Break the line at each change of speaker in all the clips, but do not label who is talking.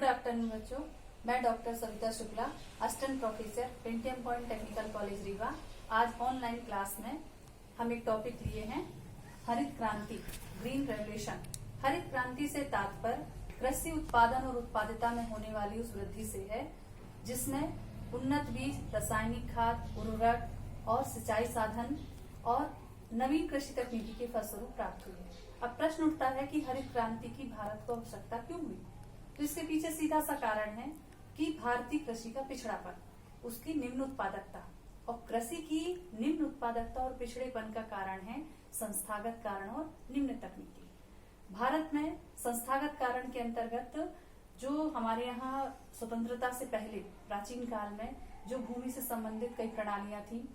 Good afternoon बच्चों, मैं doctor Savita Shukla, assistant professor Pentium point technical college Rewa. आज ऑनलाइन क्लास में हम एक टॉपिक लिए हैं हरित क्रांति, ग्रीन रेवोल्यूशन। हरित क्रांति से तात्पर्य कृषि उत्पादन और उत्पादिता में होने वाली उस वृद्धि से है जिसमें उन्नत बीज, रासायनिक खाद, उर्वरक और सिंचाई साधन और नवीन कृषि तकनीकी के फलस्वरूप प्राप्त हुई है। अब प्रश्न उठता है कि हरित क्रांति की भारत को आवश्यकता क्यों हुई? तो इसके पीछे सीधा सा कारण है कि भारतीय कृषि का पिछड़ापन, उसकी निम्न उत्पादकता, और कृषि की निम्न उत्पादकता और पिछड़ेपन का कारण है संस्थागत कारण और निम्न तकनीकी। भारत में संस्थागत कारण के अंतर्गत जो हमारे यहाँ स्वतंत्रता से पहले प्राचीन काल में जो भूमि से संबंधित कई प्रणालियां थी,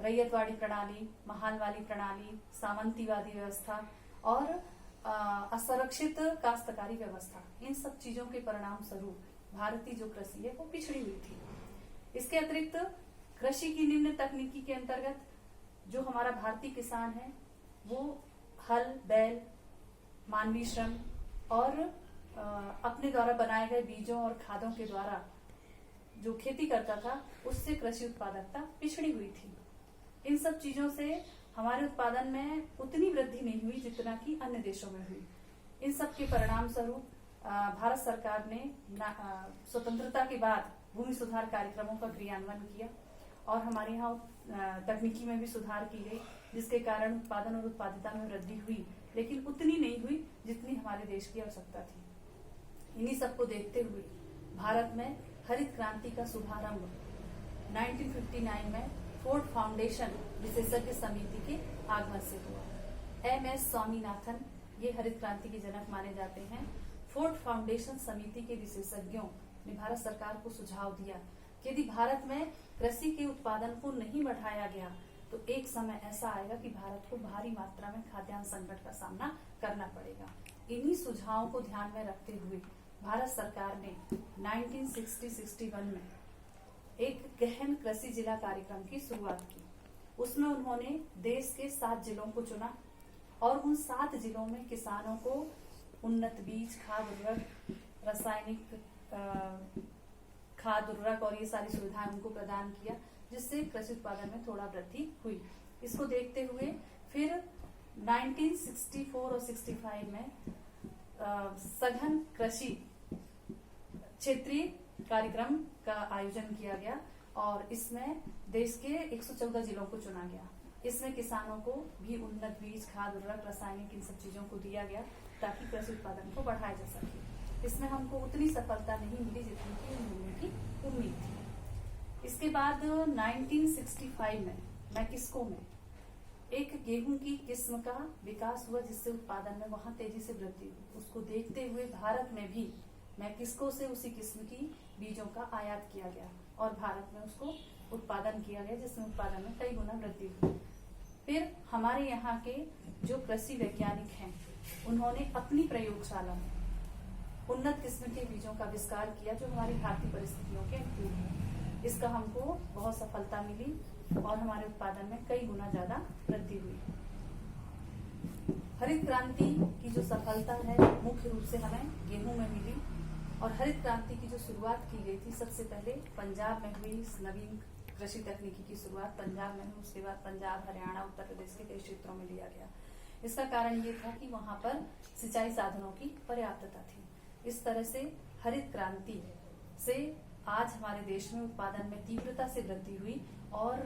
रैयतवाड़ी प्रणाली, महालवाड़ी प्रणाली, सामंतीवादी व्यवस्था और असुरक्षित काश्तकारी व्यवस्था, इन सब चीजों के परिणाम स्वरूप भारतीय जो कृषि है वो पिछड़ी हुई थी। इसके अतिरिक्त कृषि की निम्न तकनीकी के अंतर्गत जो हमारा भारतीय किसान है वो हल, बैल, मानवीय श्रम और अपने द्वारा बनाए गए बीजों और खादों के द्वारा जो खेती करता था उससे कृषि उत्पादकता पिछड़ी हुई थी। इन सब चीजों से हमारे उत्पादन में उतनी वृद्धि नहीं हुई जितना कि अन्य देशों में हुई। इन सब के परिणाम स्वरूप भारत सरकार ने स्वतंत्रता के बाद भूमि सुधार कार्यक्रमों का क्रियान्वयन किया और हमारे यहाँ तकनीकी में भी सुधार की गई, जिसके कारण उत्पादन और उत्पादिता में वृद्धि हुई, लेकिन उतनी नहीं हुई जितनी हमारे देश की आवश्यकता थी। इन्हीं सबको देखते हुए भारत में हरित क्रांति का शुभारंभ 1959 में फोर्ड फाउंडेशन विशेषज्ञ समिति के आगमन से हुआ। एम.एस. स्वामीनाथन ये हरित क्रांति के जनक माने जाते हैं। फोर्ड फाउंडेशन समिति के विशेषज्ञों ने भारत सरकार को सुझाव दिया कि यदि भारत में कृषि के उत्पादन को नहीं बढ़ाया गया तो एक समय ऐसा आएगा कि भारत को भारी मात्रा में खाद्यान्न संकट का सामना करना पड़ेगा। इन्हीं सुझावों को ध्यान में रखते हुए भारत सरकार ने 1960-61 में एक गहन कृषि जिला कार्यक्रम की शुरुआत की। उसमें उन्होंने देश के 7 जिलों को चुना और उन 7 जिलों में किसानों को उन्नत बीज, खाद, उर्वरक, रासायनिक खाद, उर्वरक और ये सारी सुविधाएं उनको प्रदान किया, जिससे कृषि उत्पादन में थोड़ा वृद्धि हुई। इसको देखते हुए फिर 1964 और 65 में सघन कृषि क्षेत्रीय कार्यक्रम का आयोजन किया गया और इसमें देश के 114 जिलों को चुना गया। इसमें किसानों को भी उन्नत बीज, खाद, उर्वरक, रासायनिक इन सब चीजों को दिया गया ताकि कृषि उत्पादन को बढ़ाया जा सके। इसमें हमको उतनी सफलता नहीं मिली जितनी की मिलने की उम्मीद थी। इसके बाद 1965 में मैक्सिको में एक गेहूं की किस्म का विकास हुआ जिससे उत्पादन में वहां तेजी से वृद्धि हुई। उसको देखते हुए भारत में भी मैक्सिको से उसी किस्म की बीजों का आयात किया गया और भारत में उसको उत्पादन किया गया, जिसमें उत्पादन में कई गुना वृद्धि हुई। फिर हमारे यहाँ के जो कृषि वैज्ञानिक हैं उन्होंने अपनी प्रयोगशाला में उन्नत किस्म के बीजों का आविष्कार किया जो हमारी भारतीय परिस्थितियों के अनुकूल है। इसका हमको बहुत सफलता मिली और हमारे उत्पादन में कई गुना ज्यादा वृद्धि हुई। हरित क्रांति की जो सफलता है मुख्य रूप से हमें गेहूं में मिली और हरित क्रांति की जो शुरुआत की गई थी सबसे पहले पंजाब में हुई। नवीन कृषि तकनीकी की शुरुआत पंजाब में हुई, उसके बाद पंजाब, हरियाणा, उत्तर प्रदेश के कई क्षेत्रों में लिया गया। इसका कारण ये था कि वहां पर सिंचाई साधनों की पर्याप्तता थी। इस तरह से हरित क्रांति से आज हमारे देश में उत्पादन में तीव्रता से वृद्धि हुई और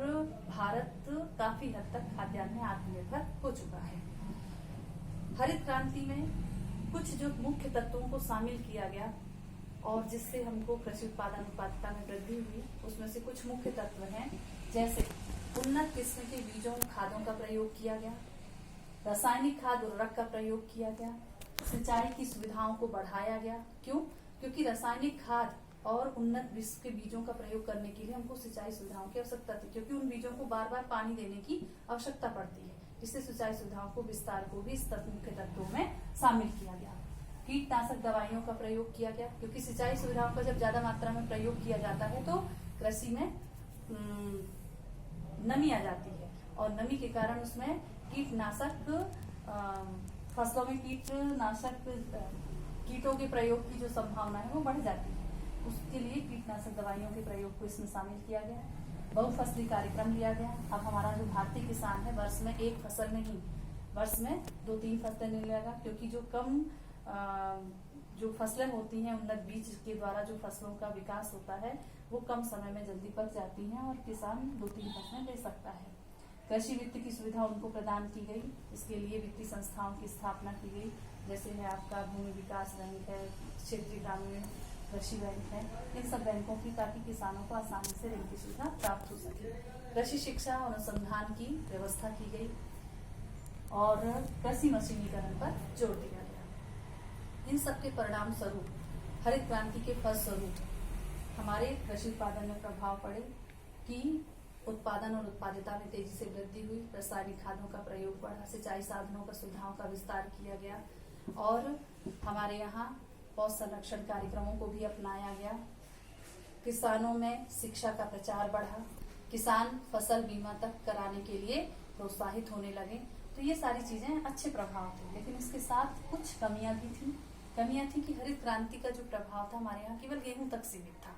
भारत काफी हद तक खाद्यान्न में आत्मनिर्भर हो चुका है। हरित क्रांति में कुछ जो मुख्य तत्वों को शामिल किया गया और जिससे हमको कृषि उत्पादन उत्पादकता में वृद्धि हुई, उसमें से कुछ मुख्य तत्व हैं, जैसे उन्नत किस्म के बीजों, खादों का प्रयोग किया गया, रासायनिक खाद, उर्वरक का प्रयोग किया गया, सिंचाई की सुविधाओं को बढ़ाया गया। क्यों? क्योंकि रासायनिक खाद और उन्नत किस्म के बीजों का प्रयोग करने के लिए हमको सिंचाई सुविधाओं की आवश्यकता थी, क्योंकि उन बीजों को बार बार पानी देने की आवश्यकता पड़ती है। इससे सिंचाई सुविधाओं को विस्तार को भी इस मुख्य तत्वों में शामिल किया गया। कीटनाशक दवाइयों का प्रयोग किया गया, क्योंकि सिंचाई सुविधाओं का जब ज्यादा मात्रा में प्रयोग किया जाता है तो कृषि में नमी आ जाती है और नमी के कारण उसमें कीटनाशक फसलों में कीटनाशक कीटों के प्रयोग की जो संभावना है वो बढ़ जाती है। उसके लिए कीटनाशक दवाइयों के प्रयोग को इसमें शामिल किया गया। बहुफसली कार्यक्रम लिया गया। अब हमारा जो भारतीय किसान है वर्ष में एक फसल नहीं, वर्ष में 2-3 फसलें नहीं लेगा, क्योंकि जो कम जो फसलें होती हैं उन्नत बीज के द्वारा जो फसलों का विकास होता है वो कम समय में जल्दी पक जाती हैं और किसान 2-3 फसलें ले सकता है। कृषि वित्त की सुविधा उनको प्रदान की गई। इसके लिए वित्तीय संस्थाओं की स्थापना की गई, जैसे है आपका भूमि विकास बैंक है, क्षेत्रीय ग्रामीण कृषि बैंक है, इन सब बैंकों की, ताकि किसानों को आसानी से ऋण की सुविधा प्राप्त हो सके। कृषि शिक्षा और अनुसंधान की व्यवस्था की गई और कृषि मशीनीकरण पर जोर दिया गया। इन सब के परिणाम स्वरूप हरित क्रांति के फलस्वरूप हमारे कृषि उत्पादन में प्रभाव पड़े कि उत्पादन और उत्पादिता में तेजी से वृद्धि हुई, रासायनिक खादों का प्रयोग बढ़ा, सिंचाई साधनों पर सुविधाओं का विस्तार किया गया और हमारे यहाँ पौध संरक्षण कार्यक्रमों को भी अपनाया गया। किसानों में शिक्षा का प्रचार बढ़ा, किसान फसल बीमा तक कराने के लिए प्रोत्साहित होने लगे। तो ये सारी चीजें अच्छे प्रभाव थे, लेकिन इसके साथ कुछ कमियां भी थी। कमियां थी कि हरित क्रांति का जो प्रभाव था हमारे यहाँ केवल गेहूं तक सीमित था।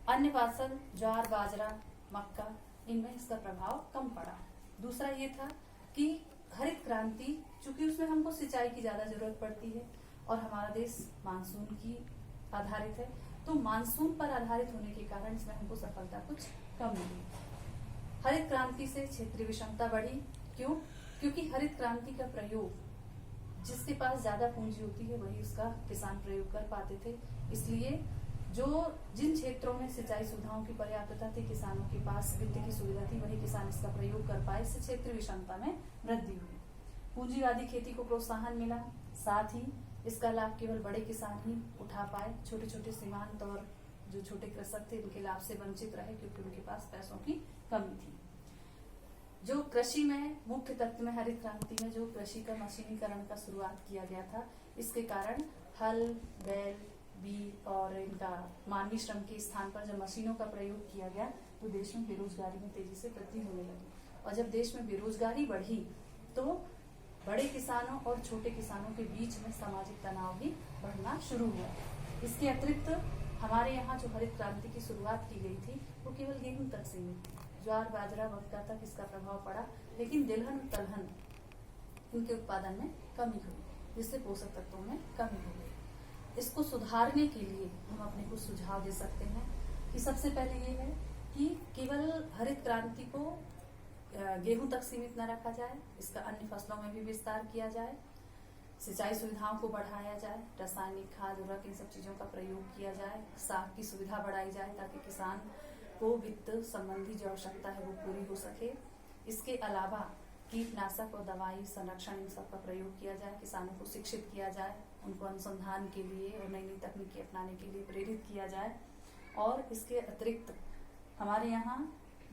अन्य फसल ज्वार, बाजरा, मक्का, इनमें इसका प्रभाव कम पड़ा। दूसरा ये था कि हरित क्रांति, चूंकि उसमें हमको सिंचाई की ज्यादा जरूरत पड़ती है और हमारा देश मानसून की आधारित है, तो मानसून पर आधारित होने के कारण इसमें हमको सफलता कुछ कम मिली। हरित क्रांति से क्षेत्रीय विषमता बढ़ी। क्यों? क्योंकि हरित क्रांति का प्रयोग जिसके पास ज्यादा पूंजी होती है वही उसका किसान प्रयोग कर पाते थे। इसलिए जिन क्षेत्रों में सिंचाई सुविधाओं की पर्याप्तता थी, किसानों के पास वित्त की सुविधा थी, वही किसान इसका प्रयोग कर पाए। इससे क्षेत्रीय विषमता में वृद्धि हुई। पूंजीवादी खेती को प्रोत्साहन मिला, साथ ही इसका लाभ केवल बड़े किसान ही उठा पाए। छोटे छोटे सीमांत और जो छोटे कृषक थे इनके लाभ से वंचित रहे, क्योंकि उनके पास पैसों की कमी थी। जो कृषि में मुख्य तत्व में हरित क्रांति में जो कृषि का मशीनीकरण का शुरुआत किया गया था, इसके कारण हल, बैल, बीज और इनका मानवीय श्रम के स्थान पर जब मशीनों का प्रयोग किया गया तो देश में बेरोजगारी में तेजी से वृद्धि होने लगी। और जब देश में बेरोजगारी बढ़ी तो बड़े किसानों और छोटे किसानों के बीच में सामाजिक तनाव भी बढ़ना शुरू हुआ। इसके अतिरिक्त हमारे यहाँ जो हरित क्रांति की शुरुआत की गई थी वो केवल गेहूं तक सीमित थी। ज्वार, बाजरा, मक्का तक इसका प्रभाव पड़ा, लेकिन तिलहन, दलहन इनके उत्पादन में कमी हुई, जिससे पोषक तत्वों में कमी हो गई। इसको सुधारने के लिए हम अपने कुछ सुझाव दे सकते हैं कि सबसे पहले ये है कि केवल हरित क्रांति को गेहूं तक सीमित न रखा जाए, इसका अन्य फसलों में भी विस्तार किया जाए, सिंचाई सुविधाओं को बढ़ाया जाए, रासायनिक खाद, उर्वरक, इन सब चीजों का प्रयोग किया जाए, साख की सुविधा बढ़ाई जाए ताकि किसान को वित्त संबंधी जो आवश्यकता है वो पूरी हो सके। इसके अलावा कीटनाशक और दवाई संरक्षण इन सब का प्रयोग किया जाए, किसानों को शिक्षित किया जाए, उनको अनुसंधान के लिए और नई नई तकनीकी अपनाने के लिए प्रेरित किया जाए। और इसके अतिरिक्त हमारे यहाँ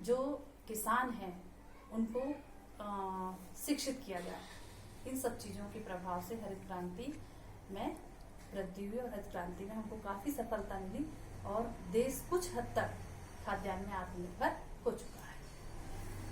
जो किसान हैं उनको शिक्षित किया जाए। इन सब चीजों के प्रभाव से हरित क्रांति में वृद्धि हुई और हरित क्रांति में हमको काफी सफलता मिली और देश कुछ हद तक खाद्यान्न में आत्मनिर्भर हो चुका।